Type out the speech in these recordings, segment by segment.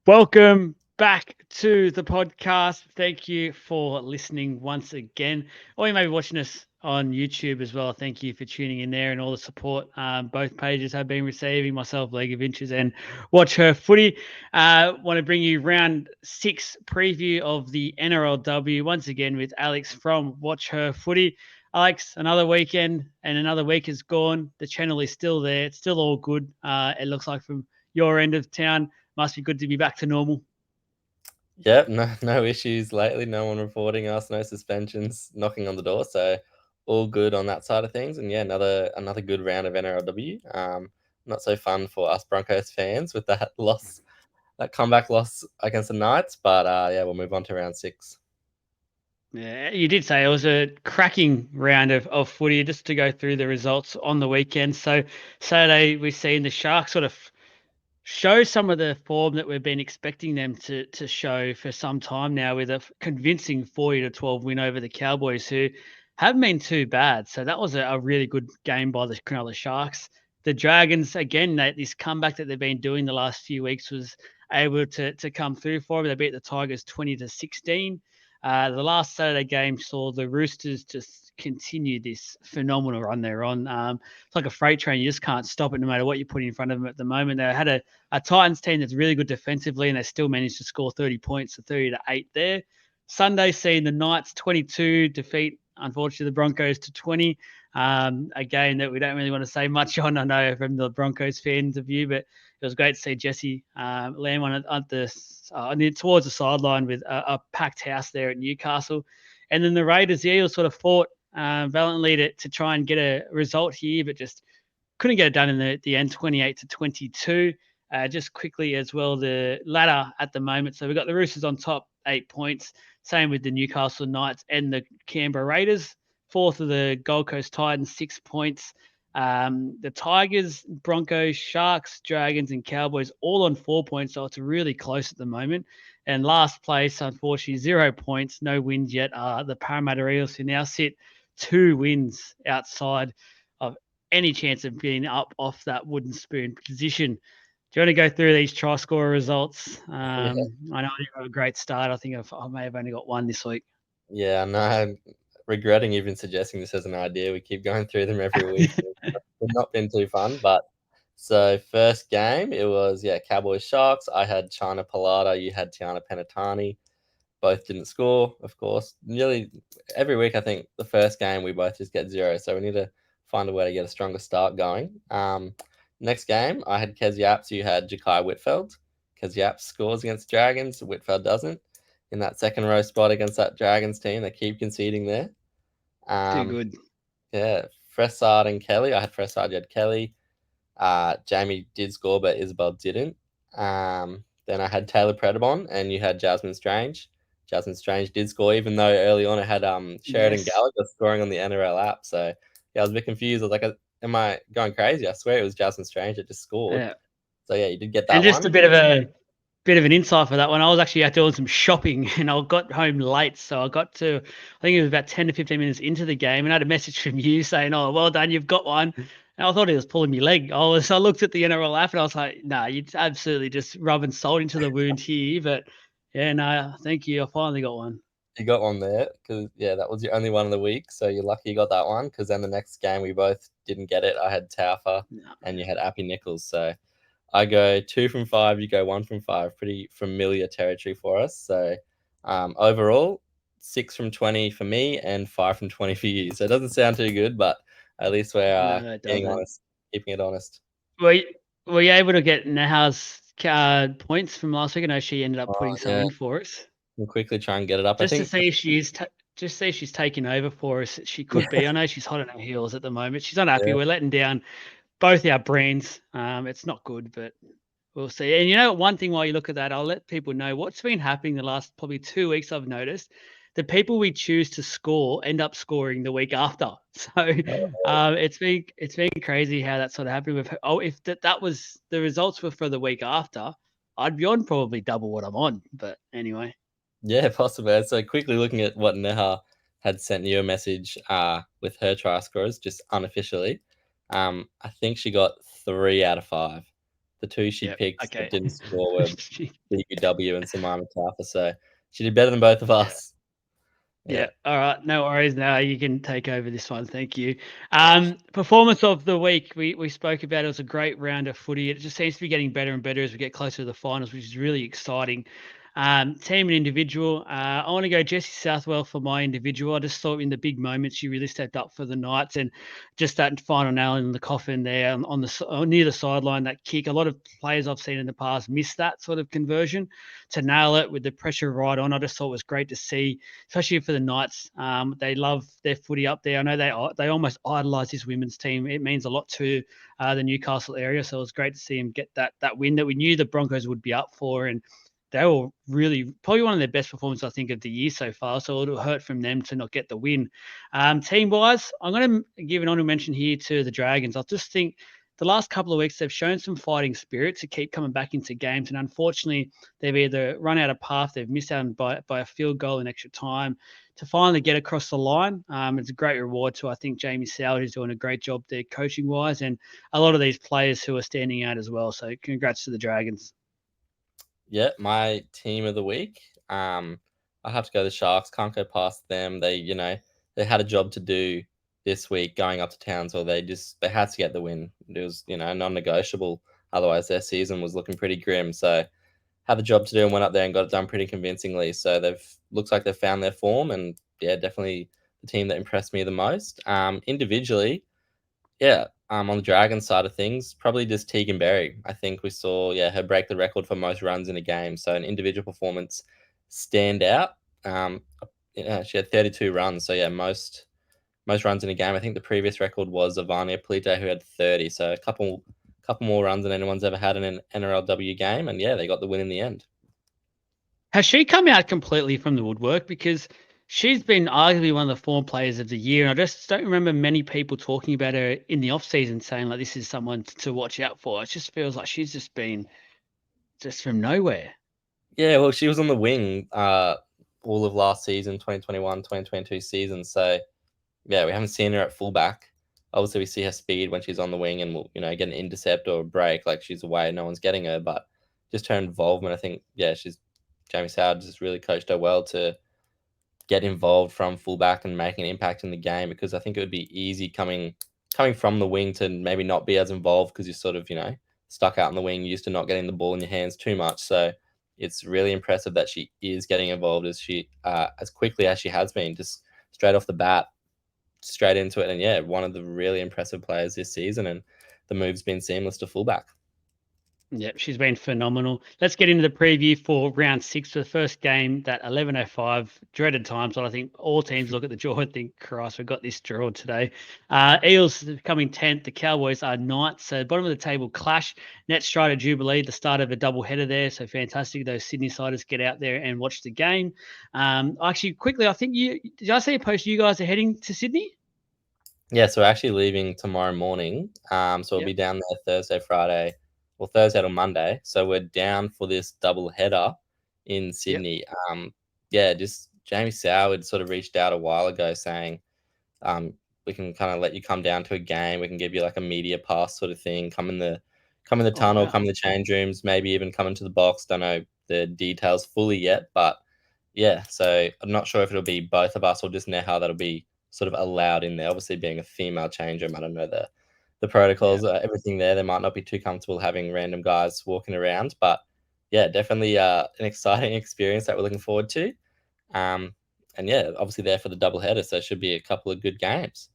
Welcome back to the podcast. Thank you for listening once again. Or you may be watching us on YouTube as well. Thank you for tuning in there and all the support both pages have been receiving, myself, League of Inches, and WatchHerFooty. Want to bring you round 6 preview of the NRLW once again with Alex from WatchHerFooty. Alex, another weekend and another week is gone. The channel is still there. It's still all good. It looks like from your end of town. Must be good to be back to normal. Yep, no issues lately. No one reporting us, no suspensions knocking on the door. So all good on that side of things. And yeah, another good round of NRLW. Not so fun for us Broncos fans with that loss, that comeback loss against the Knights. But yeah, we'll move on to round 6. Yeah, you did say it was a cracking round of footy. Just to go through the results on the weekend. So Saturday we've seen the Sharks sort of show some of the form that we've been expecting them to show for some time now, with a convincing 40-12 win over the Cowboys, who haven't been too bad. So that was a really good game by the Cronulla Sharks. The Dragons, again, this comeback that they've been doing the last few weeks was able to come through for them. They beat the Tigers 20-16. The last Saturday game saw the Roosters just continue this phenomenal run they're on. It's like a freight train. You just can't stop it no matter what you put in front of them at the moment. They had a Titans team that's really good defensively, and they still managed to score 30 points, so 30-8 there. Sunday, seeing the Knights 22 defeat, unfortunately, the Broncos to 20. A game that we don't really want to say much on, I know, from the Broncos fans' of view, but it was great to see Jesse land one towards the sideline with a packed house there at Newcastle. And then the Raiders, the Eagles sort of fought valiantly to try and get a result here, but just couldn't get it done in the end, 28-22. Just quickly as well, the ladder at the moment. So we've got the Roosters on top, 8 points. Same with the Newcastle Knights and the Canberra Raiders. Fourth of the Gold Coast Titans, 6 points. The Tigers, Broncos, Sharks, Dragons, and Cowboys all on 4 points. So it's really close at the moment. And last place, unfortunately, 0 points, no wins yet, are the Parramatta Eels, who now sit 2 wins outside of any chance of being up off that wooden spoon position. Do you want to go through these try scorer results? I know I didn't have a great start. I think I may have only got one this week. Yeah, no, I'm regretting even suggesting this as an idea. We keep going through them every week. It's not been too fun, but so first game, it was, Cowboys Sharks. I had China Palata, you had Tiana Penatani. Both didn't score, of course. Nearly every week, I think the first game we both just get 0, so we need to find a way to get a stronger start going. Next game, I had Kez Yaps, you had Jakai Whitfeld. Kez Yaps scores against Dragons, Whitfeld doesn't. In that second row spot against that Dragons team, they keep conceding there. Too good. Yeah, Fressard and Kelly. I had Fressard, you had Kelly. Jamie did score, but Isabel didn't. Then I had Taylor Predabon, and you had Jasmine Strange. Jasmine Strange did score, even though early on it had Sheridan Gallagher scoring on the NRL app. So yeah, I was a bit confused. I was like, am I going crazy? I swear it was Jasmine Strange that just scored. Yeah. So yeah, you did get that and just one. a bit of an insight for that one. I was actually out doing some shopping and I got home late. So I got to, I think it was about 10 to 15 minutes into the game, and I had a message from you saying, "Oh, well done, you've got one." And I thought he was pulling me leg. I looked at the NRL app and I was like, "Nah, you're absolutely just rubbing salt into the wound here." But yeah, no, thank you. I finally got one. You got one there because, yeah, that was your only one of the week. So you're lucky you got that one, because then the next game we both didn't get it. I had Taufa and you had Appy Nichols. So I go 2 from 5, you go 1 from 5. Pretty familiar territory for us. So overall, 6 from 20 for me and 5 from 20 for you. So it doesn't sound too good, but at least we're No, it being doesn't. honest, keeping it honest. Were you able to get Naha's points from last week? I know she ended up putting some Yeah, in for us. we'll quickly try and get it up. Just I to think, see if she's taking over for us. She could be. I know she's hot on her heels at the moment. She's not happy. yeah, We're letting down both our brands. It's not good, but we'll see. And you know, one thing while you look at that, I'll let people know what's been happening the last probably 2 weeks. I've noticed the people we choose to score end up scoring the week after. So it's been crazy how that sort of happened. With if that was the results were for the week after, I'd be on probably double what I'm on. But anyway. yeah, possibly. So quickly looking at what Neha had sent you a message with her try scores, just unofficially. I think she got 3 out of 5. The two she Yep. picked that Okay. didn't score were BBW and Samara Taffa, so she did better than both of Yeah. us. Yeah. Yeah. All right. No worries. Now you can take over this one. Thank you. Performance of the week. We spoke about it was a great round of footy. It just seems to be getting better and better as we get closer to the finals, which is really exciting. Team and individual. I want to go Jessie Southwell for my individual. I just thought in the big moments she really stepped up for the Knights, and just that final nail in the coffin there on the near the sideline, that kick. A lot of players I've seen in the past miss that sort of conversion to nail it with the pressure right on. I just thought it was great to see, especially for the Knights. They love their footy up there. I know they almost idolise this women's team. It means a lot to the Newcastle area, so it was great to see them get that win that we knew the Broncos would be up for, and they were really probably one of their best performances, I think, of the year so far. So it'll hurt from them to not get the win. Team wise, I'm going to give an honourable mention here to the Dragons. I just think the last couple of weeks they've shown some fighting spirit to keep coming back into games, and unfortunately they've either run out of path, they've missed out by a field goal in extra time to finally get across the line. It's a great reward to, I think, Jamie Soward, who's doing a great job there coaching wise, and a lot of these players who are standing out as well. So congrats to the Dragons. Yeah, my team of the week. I have to go the Sharks. Can't go past them. They had a job to do this week going up to Townsville. They had to get the win. It was, non-negotiable. Otherwise their season was looking pretty grim. So had the job to do and went up there and got it done pretty convincingly. So looks like they've found their form, and yeah, definitely the team that impressed me the most. Individually, yeah, on the Dragons side of things, probably just Tegan Berry. I think we saw, her break the record for most runs in a game. So an individual performance stand out. Um, yeah, she had 32 runs. So yeah, most runs in a game. I think the previous record was Ivania Polite, who had 30. So a couple more runs than anyone's ever had in an NRLW game, and yeah, they got the win in the end. Has she come out completely from the woodwork? Because she's been arguably one of the form players of the year. And I just don't remember many people talking about her in the off season saying like this is someone to watch out for. It just feels like she's just been just from nowhere. Yeah, well, she was on the wing all of last season, 2021, 2022 season. So yeah, we haven't seen her at fullback. Obviously, we see her speed when she's on the wing and will, get an intercept or a break. Like she's away, no one's getting her. But just her involvement, I think, yeah, Jamie Soward just really coached her well to get involved from fullback and making an impact in the game, because I think it would be easy coming from the wing to maybe not be as involved because you're sort of, stuck out in the wing, used to not getting the ball in your hands too much. So it's really impressive that she is getting involved as quickly as she has been, just straight off the bat, straight into it. And yeah, one of the really impressive players this season, and the move's been seamless to fullback. Yep, she's been phenomenal. Let's get into the preview for round 6 for the first game, that 11:05 dreaded times. But I think all teams look at the draw and think, Christ, we've got this draw today. Eels coming 10th. The Cowboys are 9th. So bottom of the table clash. Net Strider Jubilee, the start of a double header there. So fantastic. Those Sydney siders get out there and watch the game. Actually, quickly, I think did I see a post you guys are heading to Sydney? Yeah, so we're actually leaving tomorrow morning. So we'll Yep. be down there Thursday, Friday, well, Thursday till Monday. So we're down for this double header in Yep. Sydney. Yeah, just Jamie Soward sort of reached out a while ago saying, um, we can kind of let you come down to a game. We can give you like a media pass sort of thing. Come in the Oh, tunnel, wow. come in the change rooms, maybe even come into the box. Don't know the details fully yet, but yeah. So I'm not sure if it'll be both of us or just Neha that'll be sort of allowed in there. Obviously, being a female change room, I don't know the Yeah. protocols, everything there. They might not be too comfortable having random guys walking around, but yeah, definitely an exciting experience that we're looking forward to. Um, and yeah, obviously there for the double header, so it should be a couple of good games.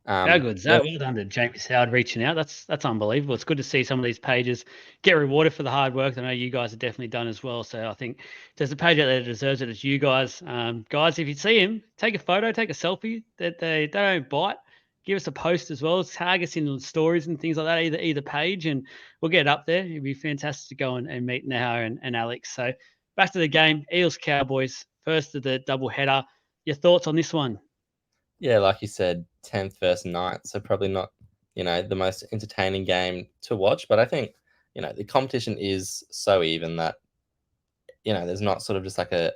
How good is Yeah, that? Well done to Jamie Howard reaching out. That's unbelievable. It's good to see some of these pages get rewarded for the hard work. I know you guys have definitely done as well. So I think there's a page out there that deserves it. It's you guys. Guys, if you see him, take a photo, take a selfie. That they don't bite. Give us a post as well. Tag us in stories and things like that. Either page, and we'll get it up there. It'd be fantastic to go and meet Nahar and Alex. So back to the game. Eels Cowboys, first of the double header. Your thoughts on this one? yeah, like you said, 10th versus 9th, so probably not, the most entertaining game to watch. But I think, the competition is so even that, there's not sort of just like a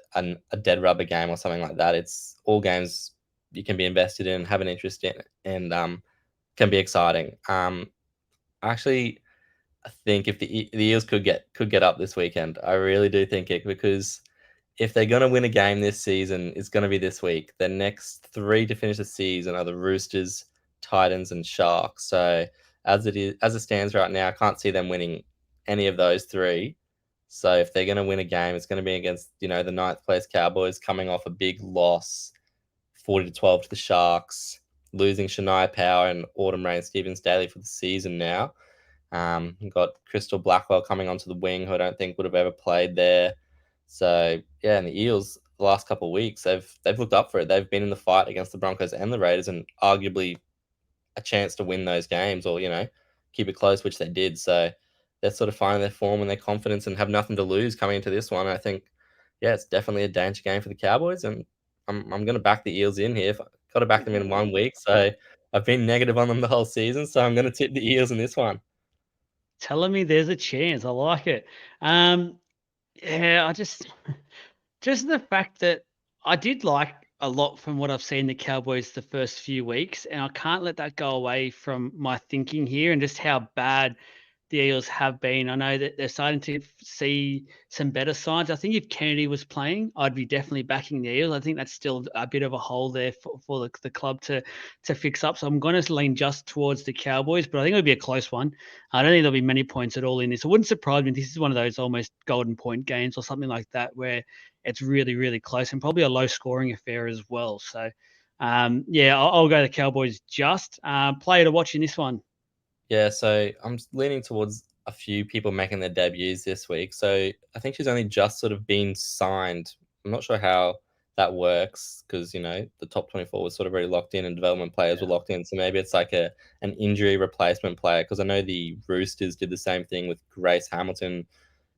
dead rubber game or something like that. It's all games you can be invested in, have an interest in, and can be exciting. Actually, I think if the Eels could get up this weekend, I really do think it, because if they're going to win a game this season, it's going to be this week. The next three to finish the season are the Roosters, Titans, and Sharks. So as it stands right now, I can't see them winning any of those three. So if they're going to win a game, it's going to be against the ninth place Cowboys, coming off a big loss, 40-12 to the Sharks, losing Shania Power and Autumn Rain Stevens Daly for the season now. You've got Crystal Blackwell coming onto the wing, who I don't think would have ever played there. So yeah, and the Eels the last couple of weeks, they've looked up for it. They've been in the fight against the Broncos and the Raiders, and arguably a chance to win those games, or keep it close, which they did. So they're sort of finding their form and their confidence and have nothing to lose coming into this one. I think, yeah, it's definitely a danger game for the Cowboys, and I'm going to back the Eels in here. Got to back them in 1 week, so I've been negative on them the whole season, so I'm going to tip the Eels in this one. Telling me there's a chance. I like it. Yeah, I just the fact that I did like a lot from what I've seen the Cowboys the first few weeks, and I can't let that go away from my thinking here and just how bad the Eels have been. I know that they're starting to see some better signs. I think if Kennedy was playing, I'd be definitely backing the Eels. I think that's still a bit of a hole there for the club to fix up. So I'm going to lean just towards the Cowboys, but I think it'll be a close one. I don't think there'll be many points at all in this. It wouldn't surprise me if this is one of those almost golden point games or something like that, where it's really, really close and probably a low scoring affair as well. So, yeah, I'll go the Cowboys just. Player to watch in this one. Yeah, so I'm leaning towards a few people making their debuts this week. So I think she's only just sort of been signed. I'm not sure how that works, because the top 24 was sort of already locked in and development players were locked in. So maybe it's like an injury replacement player, because I know the Roosters did the same thing with Grace Hamilton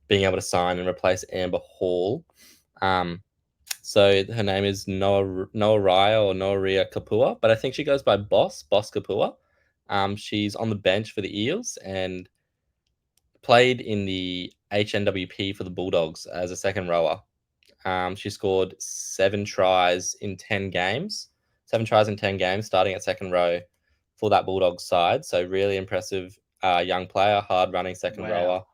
being able to sign and replace Amber Hall. So her name is Noah Raya or Noah Ria Kapua, but I think she goes by Boss Kapua. She's on the bench for the Eels and played in the HNWP for the Bulldogs as a second rower. She scored 7 tries in 10 games, starting at second row for that Bulldogs side. So really impressive young player, hard running second rower. Wow.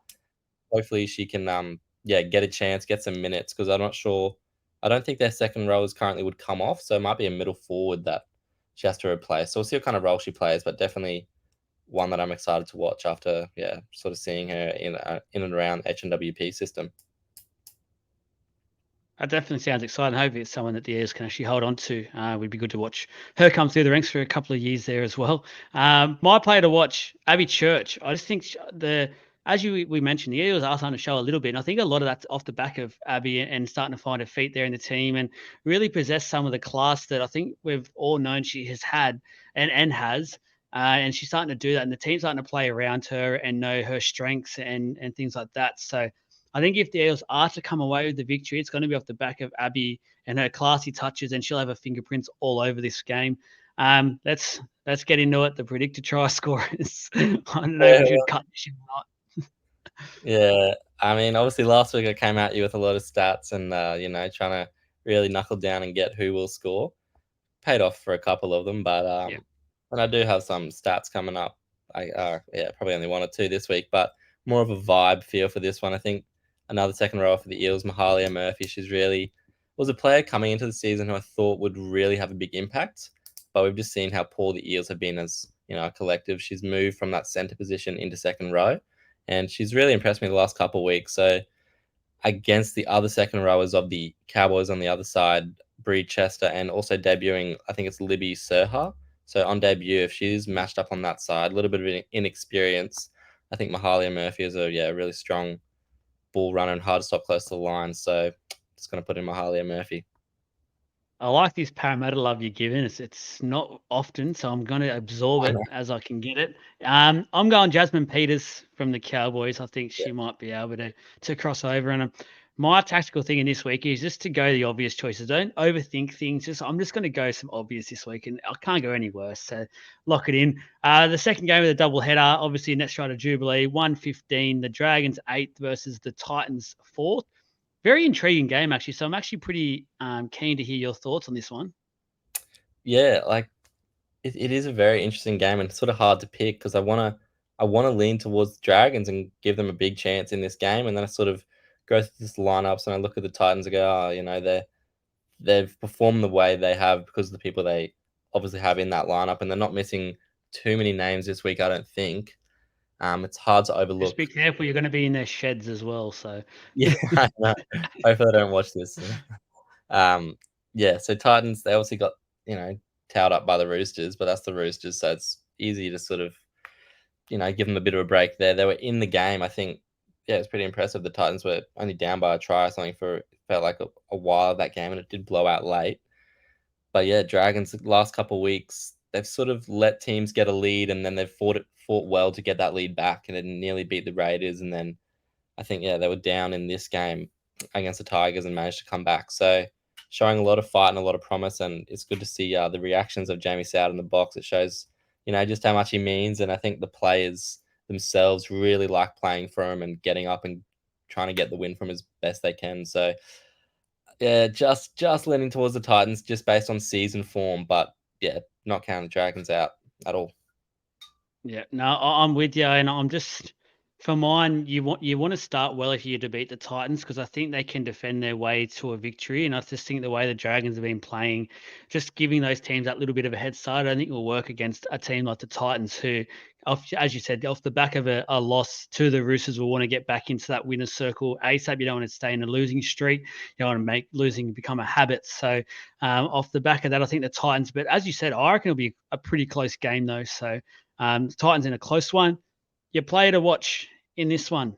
Hopefully she can get a chance, get some minutes, because I'm not sure. I don't think their second rowers currently would come off, so it might be a middle forward that she has to replace. So we'll see what kind of role she plays, but definitely one that I'm excited to watch after sort of seeing her in and around HNWP system. That definitely sounds exciting. Hopefully, it's someone that the Eels can actually hold on to. Would be good to watch her come through the ranks for a couple of years there as well. My player to watch, Abby Church. I just think as we mentioned, the Eels are starting to show a little bit. And I think a lot of that's off the back of Abby and starting to find her feet there in the team and really possess some of the class that I think we've all known she has had and has. And she's starting to do that. And the team's starting to play around her and know her strengths and things like that. So I think if the Eels are to come away with the victory, it's going to be off the back of Abby and her classy touches, and she'll have her fingerprints all over this game. Let's get into it. The predicted try scorers. I don't know if we should cut this or not. Yeah, I mean, obviously last week I came at you with a lot of stats and trying to really knuckle down and get who will score. Paid off for a couple of them, but Yeah. and I do have some stats coming up. Probably only one or two this week, but more of a vibe feel for this one. I think another second rower for the Eels, Mahalia Murphy. She's really was a player coming into the season who I thought would really have a big impact, but we've just seen how poor the Eels have been as a collective. She's moved from that centre position into second row, and she's really impressed me the last couple of weeks. So against the other second rowers of the Cowboys on the other side, Bree Chester, and also debuting, I think it's Libby Serha. So on debut, if she's matched up on that side, a little bit of inexperience, I think Mahalia Murphy is a really strong ball runner and hard to stop close to the line. So just going to put in Mahalia Murphy. I like this Parramatta love you're giving. It's not often, so I'm going to absorb it as I can get it. I'm going Jasmine Peters from the Cowboys. I think she might be able to cross over. And my tactical thing in this week is just to go the obvious choices. Don't overthink things. I'm just going to go some obvious this week, and I can't go any worse. So lock it in. The second game of the double header, obviously Net Strider Jubilee, 1:15. The Dragons 8th versus the Titans 4th. Very intriguing game, actually. So I'm actually pretty keen to hear your thoughts on this one. Yeah, like it is a very interesting game and sort of hard to pick, because I want to lean towards the Dragons and give them a big chance in this game. And then I sort of go through this lineups and I look at the Titans and go, oh, you know, they've performed the way they have because of the people they obviously have in that lineup, and they're not missing too many names this week, I don't think. It's hard to Just be overlook. careful. You're going to be in their sheds as well. So Yeah, I know. Hopefully, I don't watch this. Yeah. So Titans, they obviously got towed up by the Roosters, but that's the Roosters, so it's easy to sort of give them a bit of a break there. They were in the game. I think, yeah, it's pretty impressive. The Titans were only down by a try or something for felt like a while of that game, and it did blow out late. But yeah, Dragons the last couple of weeks, they've sort of let teams get a lead, and then they've fought well to get that lead back, and then nearly beat the Raiders. And then I think, yeah, they were down in this game against the Tigers and managed to come back. So showing a lot of fight and a lot of promise, and it's good to see the reactions of Jamie Soward in the box. It shows just how much he means, and I think the players themselves really like playing for him and getting up and trying to get the win from as best they can. So yeah, just leaning towards the Titans just based on season form, but yeah, not counting the Dragons out at all. yeah, no, I'm with you, and I'm just for mine. You want to start well if you to beat the Titans because I think they can defend their way to a victory, and I just think the way the Dragons have been playing, just giving those teams that little bit of a head start, I think it will work against a team like the Titans, who, as you said, off the back of a loss to the Roosters, will want to get back into that winner's circle ASAP. You don't want to stay in a losing streak. You don't want to make losing become a habit. So off the back of that, I think the Titans. But as you said, I reckon it'll be a pretty close game though. So. Titans in a close one. Your player to watch in this one.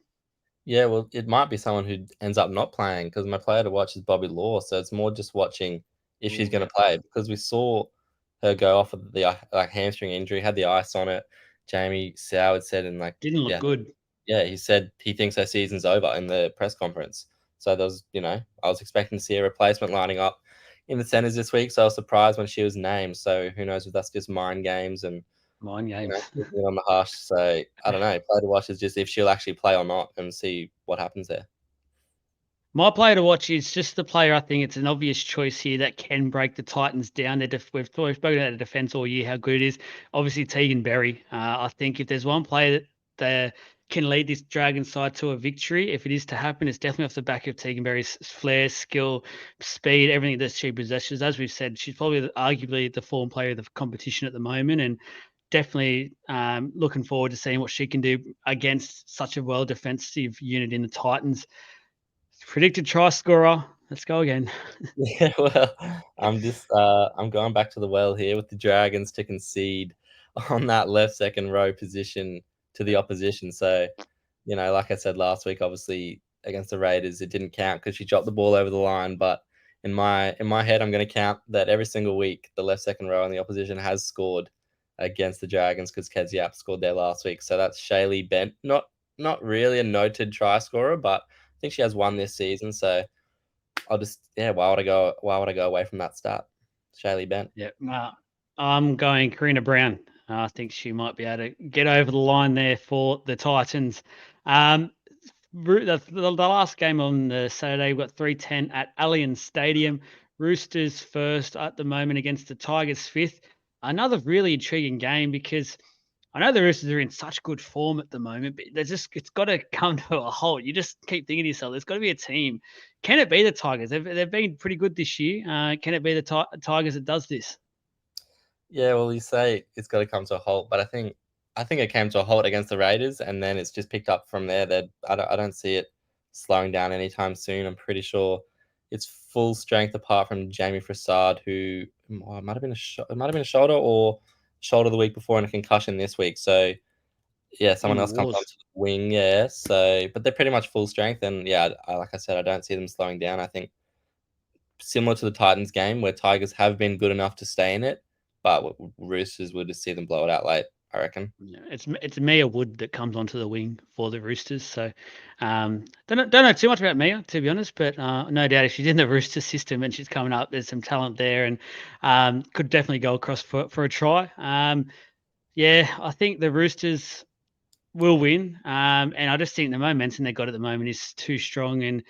Yeah, well, it might be someone who ends up not playing because my player to watch is Bobby Law. So it's more just watching if she's going Yeah, to play because we saw her go off of the hamstring injury, had the ice on it. Jamie Soward said, and didn't look good. yeah, he said he thinks her season's over in the press conference. So there was, I was expecting to see a replacement lining up in the centers this week. So I was surprised when she was named. So who knows if that's just mind games and Mind games. keeping it on the hush. So I don't know. Play to watch is just if she'll actually play or not, and see what happens there. My player to watch is just the player. I think it's an obvious choice here that can break the Titans down. We've spoken about the defense all year, how good it is. Obviously, Tegan Berry. I think if there's one player that can lead this Dragon side to a victory, if it is to happen, it's definitely off the back of Tegan Berry's flair, skill, speed, everything that she possesses. As we've said, she's probably arguably the form player of the competition at the moment, and definitely looking forward to seeing what she can do against such a well defensive unit in the Titans. Predicted try scorer. Let's go again. Yeah, well, I'm going back to the well here with the Dragons to concede on that left second row position to the opposition. So, like I said last week, obviously against the Raiders, it didn't count because she dropped the ball over the line. But in my head, I'm going to count that every single week the left second row and the opposition has scored against the Dragons because Kez Yap scored there last week. So that's Shaylee Bent, not really a noted try scorer, but I think she has one this season. So I'll just why would I go away from that start? Shaylee Bent. Yeah, I'm going Karina Brown. I think she might be able to get over the line there for the Titans. The last game on the Saturday, we've got 3:10 at Allianz Stadium. Roosters first at the moment against the Tigers fifth. Another really intriguing game because I know the Roosters are in such good form at the moment, but it's got to come to a halt. You just keep thinking to yourself, there's got to be a team. Can it be the Tigers? They've been pretty good this year. Can it be the Tigers that does this? Yeah, well, you say it's got to come to a halt, but I think it came to a halt against the Raiders, and then it's just picked up from there. That I don't see it slowing down anytime soon. I'm pretty sure it's full strength apart from Jamie Frassard, who it might have been it might have been a shoulder or shoulder the week before and a concussion this week. So yeah, someone On else comes Wars. onto the wing. Yeah, so but they're pretty much full strength, and yeah, like I said, I don't see them slowing down. I think similar to the Titans game where Tigers have been good enough to stay in it, but Roosters would just see them blow it out late, I reckon. Yeah, it's Mia Wood that comes onto the wing for the Roosters. So don't know too much about Mia, to be honest, but no doubt if she's in the Rooster system and she's coming up, there's some talent there and could definitely go across for a try. Yeah, I think the Roosters will win. And I just think the momentum they got at the moment is too strong. And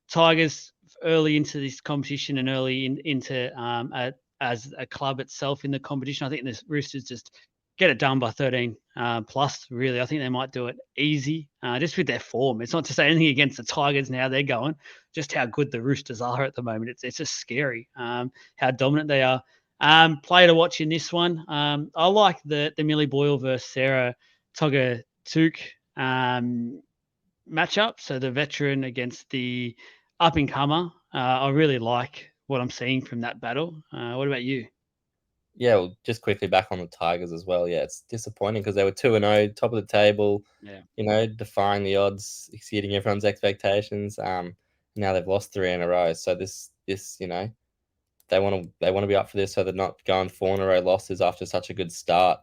Tigers early into this competition and early into as a club itself in the competition, I think the Roosters just get it done by 13 plus, really. I think they might do it easy, just with their form. It's not to say anything against the Tigers and how they're going, just how good the Roosters are at the moment. It's just scary how dominant they are. Player to watch in this one. I like the Millie Boyle versus Sarah Togatuk matchup. So the veteran against the up-and-comer. I really like what I'm seeing from that battle. What about you? Yeah, well, just quickly back on the Tigers as well. Yeah, it's disappointing because they were 2-0, top of the table, Yeah. defying the odds, exceeding everyone's expectations. Now they've lost 3 in a row. So this, they want to be up for this, so they're not going 4 in a row losses after such a good start.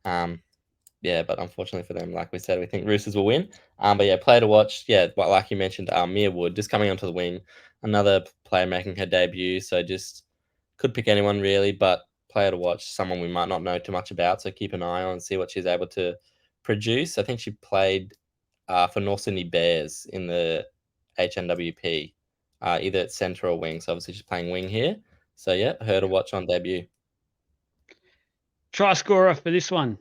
Yeah, but unfortunately for them, like we said, we think Roosters will win. But yeah, player to watch. Yeah, like you mentioned, Mia Wood just coming onto the wing, another player making her debut. So just could pick anyone really, but player to watch, someone we might not know too much about. So keep an eye on and see what she's able to produce. I think she played for North Sydney Bears in the HNWP, either at centre or wing. So obviously she's playing wing here. So yeah, her to watch on debut. Try scorer for this one.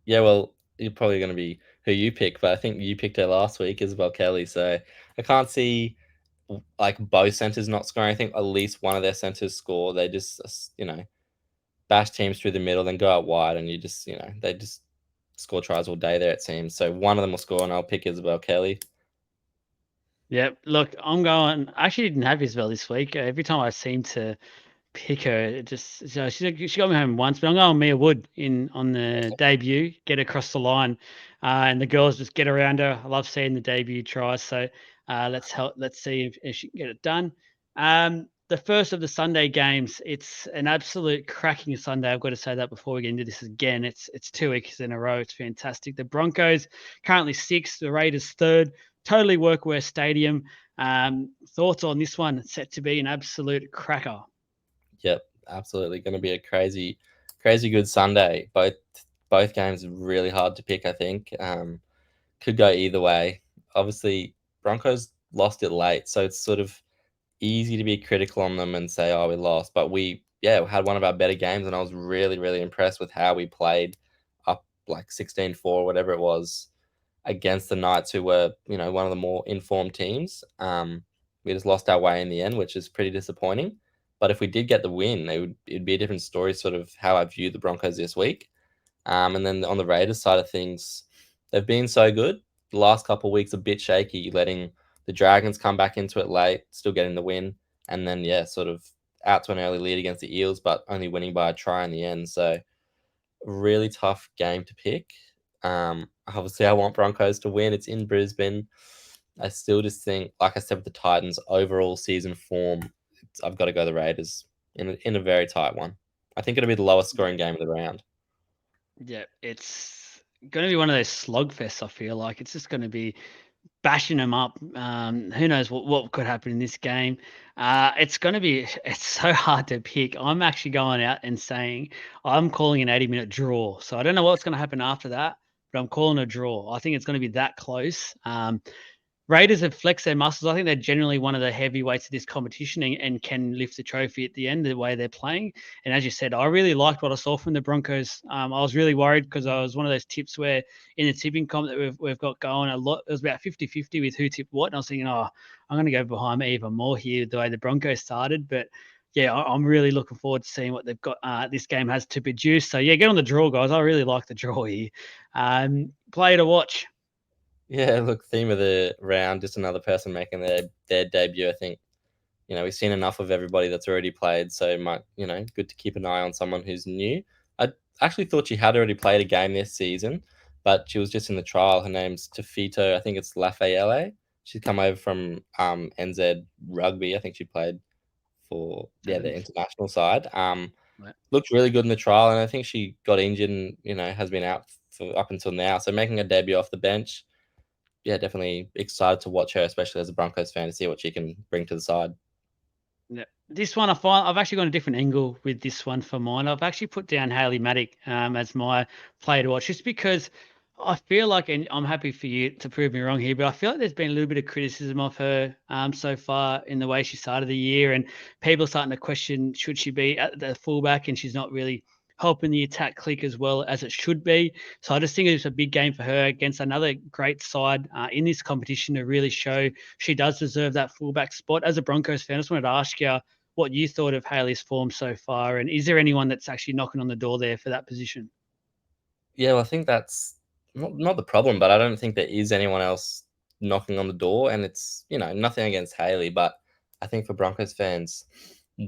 Yeah, well, you're probably going to be who you pick, but I think you picked her last week, Isabel Kelly. So I can't see like both centers not scoring. I think at least one of their centers score. They just bash teams through the middle, then go out wide, and they just score tries all day there. It seems so. One of them will score, and I'll pick Isabel Kelly. Yeah, look, I'm going. I actually didn't have Isabel this week. Every time I seem to pick her, it just she got me home once, but I'm going Mia Wood on the debut, get across the line, and the girls just get around her. I love seeing the debut tries. So let's see if she can get it done. The first of the Sunday games, it's an absolute cracking Sunday. I've got to say that before we get into this again. It's 2 weeks in a row. It's fantastic. The Broncos currently 6th, the Raiders 3rd. Totally Workwear Stadium. Thoughts on this one? It's set to be an absolute cracker. Yep, absolutely going to be a crazy good Sunday. Both games are really hard to pick. I think could go either way. Obviously, Broncos lost it late, so it's sort of easy to be critical on them and say, "Oh, we lost," but we had one of our better games, and I was really impressed with how we played up like 16-4, whatever it was, against the Knights, who were one of the more informed teams. We just lost our way in the end, which is pretty disappointing. But if we did get the win, it'd be a different story, sort of how I view the Broncos this week. And then on the Raiders side of things, they've been so good. The last couple of weeks a bit shaky, letting the Dragons come back into it late, still getting the win, and then sort of out to an early lead against the Eels, but only winning by a try in the end. So really tough game to pick. Obviously, I want Broncos to win. It's in Brisbane. I still just think, like I said, with the Titans' overall season form, I've got to go the Raiders in a very tight one. I think it'll be the lowest scoring game of the round. Yeah, it's going to be one of those slugfests. I feel like it's just going to be bashing them up. Who knows what could happen in this game? It's going to be. It's so hard to pick. I'm actually going out and saying I'm calling an 80-minute draw. So I don't know what's going to happen after that, but I'm calling a draw. I think it's going to be that close. Raiders have flexed their muscles. I think they're generally one of the heavyweights of this competition and can lift the trophy at the end the way they're playing. And as you said, I really liked what I saw from the Broncos. I was really worried because I was one of those tips where in the tipping comp that we've got going a lot, it was about 50-50 with who tipped what. And I was thinking, I'm going to go behind me even more here the way the Broncos started. But yeah, I'm really looking forward to seeing what they've got. This game has to produce. So yeah, get on the draw, guys. I really like the draw here. Player to watch. Yeah, look, theme of the round, just another person making their debut. I think, we've seen enough of everybody that's already played, so it might, good to keep an eye on someone who's new. I actually thought she had already played a game this season, but she was just in the trial. Her name's Tafito, I think it's Lafayette. She's come over from NZ Rugby. I think she played for the international side. Looked really good in the trial, and I think she got injured and, has been out for up until now. So making a debut off the bench, yeah, definitely excited to watch her, especially as a Broncos fan, to see what she can bring to the side. Yeah. This one, I've actually got a different angle with this one for mine. I've actually put down Hayley Maddock as my player to watch, just because I feel like, and I'm happy for you to prove me wrong here, but I feel like there's been a little bit of criticism of her so far in the way she started the year, and people are starting to question should she be at the fullback, and she's not really helping the attack click as well as it should be. So I just think it's a big game for her against another great side in this competition to really show she does deserve that fullback spot. As a Broncos fan, I just wanted to ask you what you thought of Hayley's form so far, and is there anyone that's actually knocking on the door there for that position? Yeah, well, I think that's not the problem, but I don't think there is anyone else knocking on the door, and it's, nothing against Haley, but I think for Broncos fans,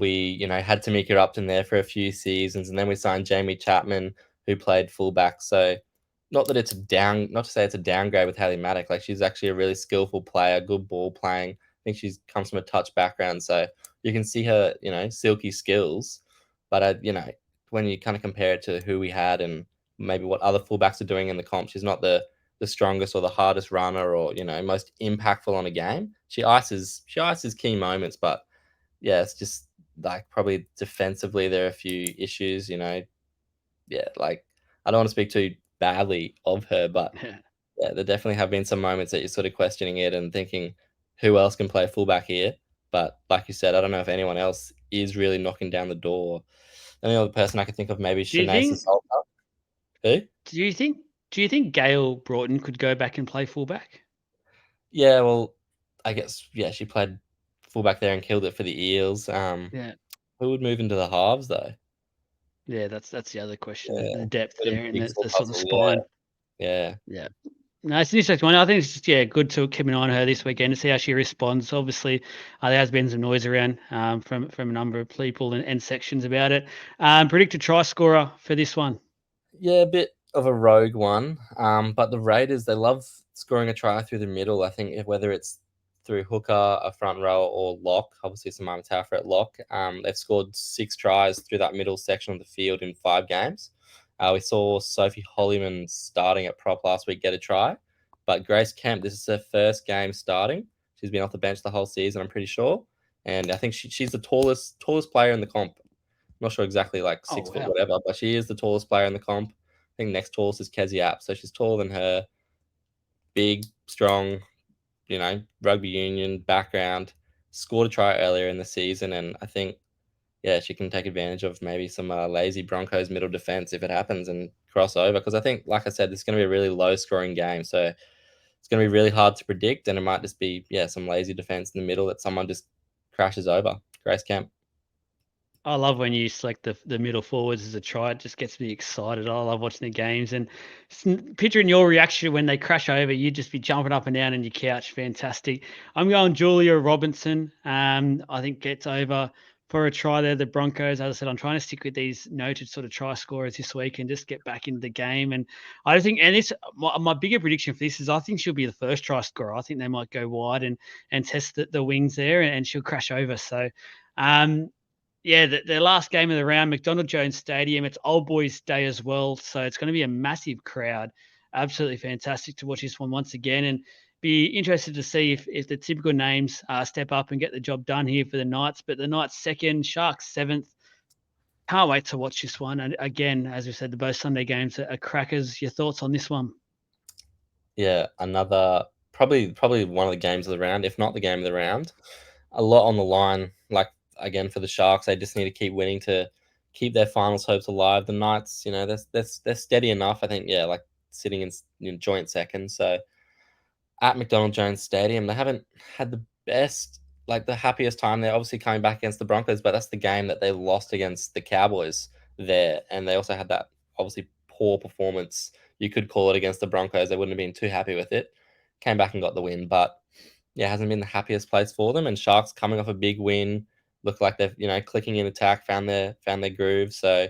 we, had Tamika Upton there for a few seasons, and then we signed Jamie Chapman, who played fullback. So not that it's not to say it's a downgrade with Haley Maddock. Like, she's actually a really skillful player, good ball playing. I think she's comes from a touch background, so you can see her, silky skills. But when you kind of compare it to who we had and maybe what other fullbacks are doing in the comp, she's not the strongest or the hardest runner or most impactful on a game. She ices key moments, but yeah, it's just like probably defensively there are a few issues. Yeah, like I don't want to speak too badly of her, but yeah, there definitely have been some moments that you're sort of questioning it and thinking, who else can play fullback here? But like you said, I don't know if anyone else is really knocking down the door. The only other person I could think of maybe is Do you Shanae think? Salter. Who? Do you think? Do you think Gail Broughton could go back and play fullback? Yeah, well, I guess yeah, she played fullback there and killed it for the Eels. Yeah, Who would move into the halves though? yeah, that's the other question. Yeah, The depth bit of a there and jigsaw the sort of puzzle. Yeah, spine. yeah, Yeah. No, it's an interesting one. I think it's just good to keep an eye on her this weekend to see how she responds. Obviously, there has been some noise around from a number of people and sections about it. Predict a try scorer for this one. yeah. A bit of a rogue one. But the Raiders, they love scoring a try through the middle. I think whether it's through hooker, a front row, or lock. Obviously, Samara Taffer at lock. They've scored 6 tries through that middle section of the field in 5 games. We saw Sophie Hollyman starting at prop last week get a try, but Grace Kemp, this is her first game starting. She's been off the bench the whole season, I'm pretty sure, and I think she's the tallest player in the comp. I'm not sure exactly, like Oh 6 foot wow. whatever, but she is the tallest player in the comp. I think next tallest is Kezia App, so she's taller than her. Big, strong, rugby union background. Scored a try earlier in the season, and I think yeah, she can take advantage of maybe some lazy Broncos middle defense if it happens and cross over. Because I think, like I said, this is going to be a really low scoring game. So it's going to be really hard to predict. And it might just be, yeah, some lazy defense in the middle that someone just crashes over. Grace Kemp. I love when you select the middle forwards as a try. It just gets me excited. I love watching the games and picturing your reaction when they crash over. You'd just be jumping up and down on your couch. Fantastic. I'm going Julia Robinson. I think gets over for a try there. The Broncos, as I said, I'm trying to stick with these noted sort of try scorers this week and just get back into the game. And I think, and it's my bigger prediction for this is I think she'll be the first try scorer. I think they might go wide and test the wings there and she'll crash over. So, yeah, their last game of the round, McDonald Jones Stadium. It's Old Boys Day as well, so it's going to be a massive crowd. Absolutely fantastic to watch this one once again, and be interested to see if the typical names step up and get the job done here for the Knights. But the Knights second, Sharks seventh. Can't wait to watch this one. And again, as we said, the both Sunday games are crackers. Your thoughts on this one? Yeah, another probably one of the games of the round, if not the game of the round. A lot on the line. Like again for the Sharks, they just need to keep winning to keep their finals hopes alive. The Knights, they're steady enough. I think yeah, like sitting in joint second. So at McDonald Jones Stadium, they haven't had the best, like the happiest time. They're obviously coming back against the Broncos, but that's the game that they lost against the Cowboys there, and they also had that obviously poor performance. You could call it against the Broncos. They wouldn't have been too happy with it. Came back and got the win, but yeah, hasn't been the happiest place for them. And Sharks coming off a big win, look like they've clicking in attack, found their groove. So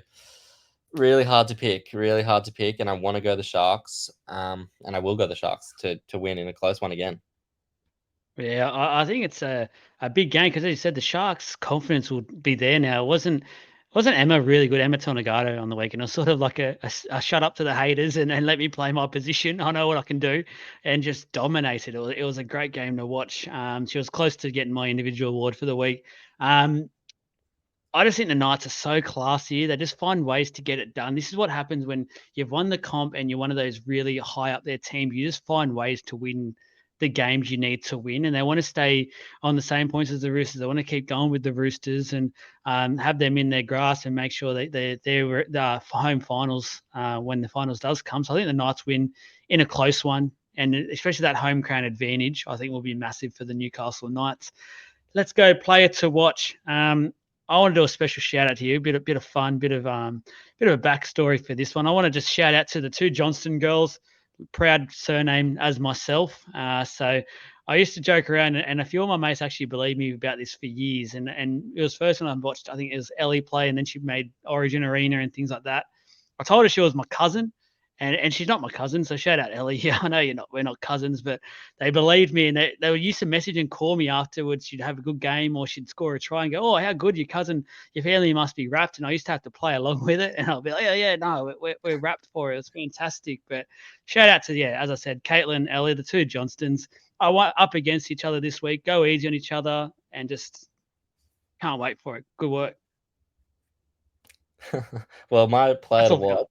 really hard to pick. And I want to go the Sharks, and I will go the Sharks to win in a close one again. Yeah, I think it's a big game because, as you said, the Sharks' confidence will be there now. Wasn't Emma really good? Emma Tonagato on the weekend. It was sort of like a shut up to the haters and let me play my position. I know what I can do, and just dominated. It was a great game to watch. She was close to getting my individual award for the week. I just think the Knights are so classy. They just find ways to get it done. This is what happens when you've won the comp and you're one of those really high up there teams. You just find ways to win the games you need to win, and they want to stay on the same points as the Roosters. They want to keep going with the Roosters and have them in their grasp and make sure that they're home finals when the finals does come. So I think the Knights win in a close one, and especially that home ground advantage, I think will be massive for the Newcastle Knights. Let's go player to watch. I want to do a special shout out to you. Bit of fun, bit of a backstory for this one. I want to just shout out to the two Johnston girls, proud surname as myself. So I used to joke around, and a few of my mates actually believed me about this for years. And it was first when I watched, I think it was Ellie play, and then she made Origin Arena and things like that. I told her she was my cousin, and she's not my cousin, so shout out Ellie. Yeah, I know we're not cousins, but they believed me, and they were used to message and call me afterwards. She'd have a good game or she'd score a try and go, "Oh, how good your cousin, your family must be wrapped." And I used to have to play along with it, and I'll be like, "Yeah, no, we're wrapped for it. It's fantastic." But shout out to, as I said, Caitlin, Ellie, the two Johnstons. I want up against each other this week. Go easy on each other, and just can't wait for it. Good work. Well, my player That's to all I got. watch.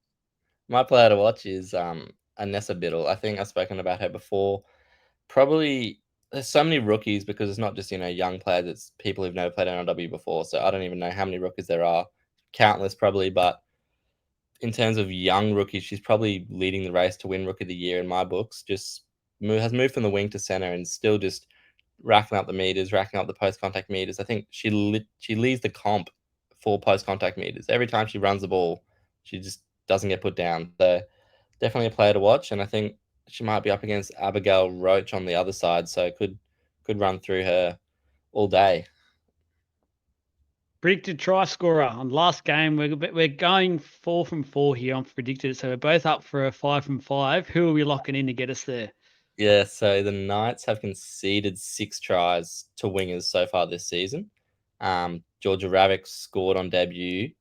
My player to watch is Anessa Biddle. I think I've spoken about her before. Probably there's so many rookies because it's not just young players. It's people who've never played NRLW before. So I don't even know how many rookies there are. Countless probably, but in terms of young rookies, she's probably leading the race to win Rookie of the Year in my books. Just has moved from the wing to center and still just racking up the meters, racking up the post contact meters. I think she leads the comp for post contact meters. Every time she runs the ball, she just doesn't get put down. So definitely a player to watch, and I think she might be up against Abigail Roach on the other side, so could run through her all day. Predicted try scorer on last game. We're going 4 from 4 here on predicted, so we're both up for a 5 from 5. Who are we locking in to get us there? Yeah, so the Knights have conceded 6 tries to wingers so far this season. Georgia Ravick scored on debut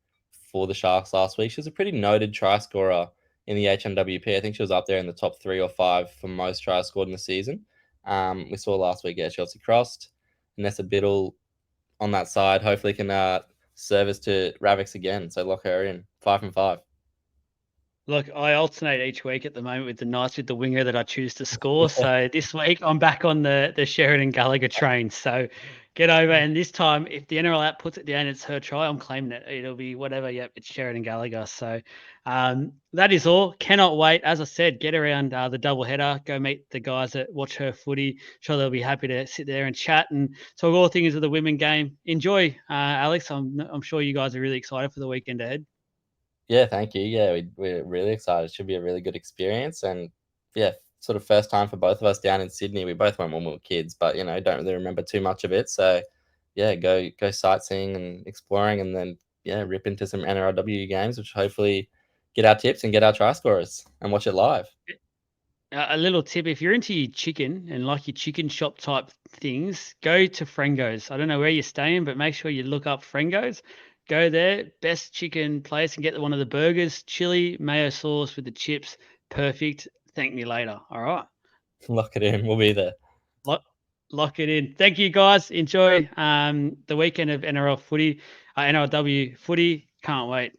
for the Sharks last week. She was a pretty noted try scorer in the HNWP. I think she was up there in the top 3 or 5 for most tries scored in the season. We saw last week, she obviously crossed. Nessa Biddle on that side hopefully can service to Ravick's again. So lock her in 5 from 5. Look, I alternate each week at the moment with the Knights with the winger that I choose to score. So this week I'm back on the Sheridan Gallagher train. So get over. And this time, if the NRL app puts it down, it's her try. I'm claiming it. It'll be whatever. Yep, it's Sheridan Gallagher. So that is all. Cannot wait. As I said, get around the double header. Go meet the guys at WatchHerFooty. Sure, they'll be happy to sit there and chat and talk all things of the women game. Enjoy, Alex. I'm sure you guys are really excited for the weekend ahead. Yeah, thank you. Yeah, we're really excited. It should be a really good experience. And yeah, sort of first time for both of us down in Sydney. We both went when we were kids, but don't really remember too much of it. So yeah, go sightseeing and exploring, and then rip into some NRLW games, which hopefully get our tips and get our try scorers and watch it live. A little tip: if you're into your chicken and like your chicken shop type things, go to Frengo's. I don't know where you're staying, but make sure you look up Frengo's. Go there, best chicken place, and get one of the burgers, chili, mayo sauce with the chips. Perfect. Thank me later. All right. Lock it in. We'll be there. Lock it in. Thank you, guys. Enjoy the weekend of NRL footy, NRLW footy. Can't wait.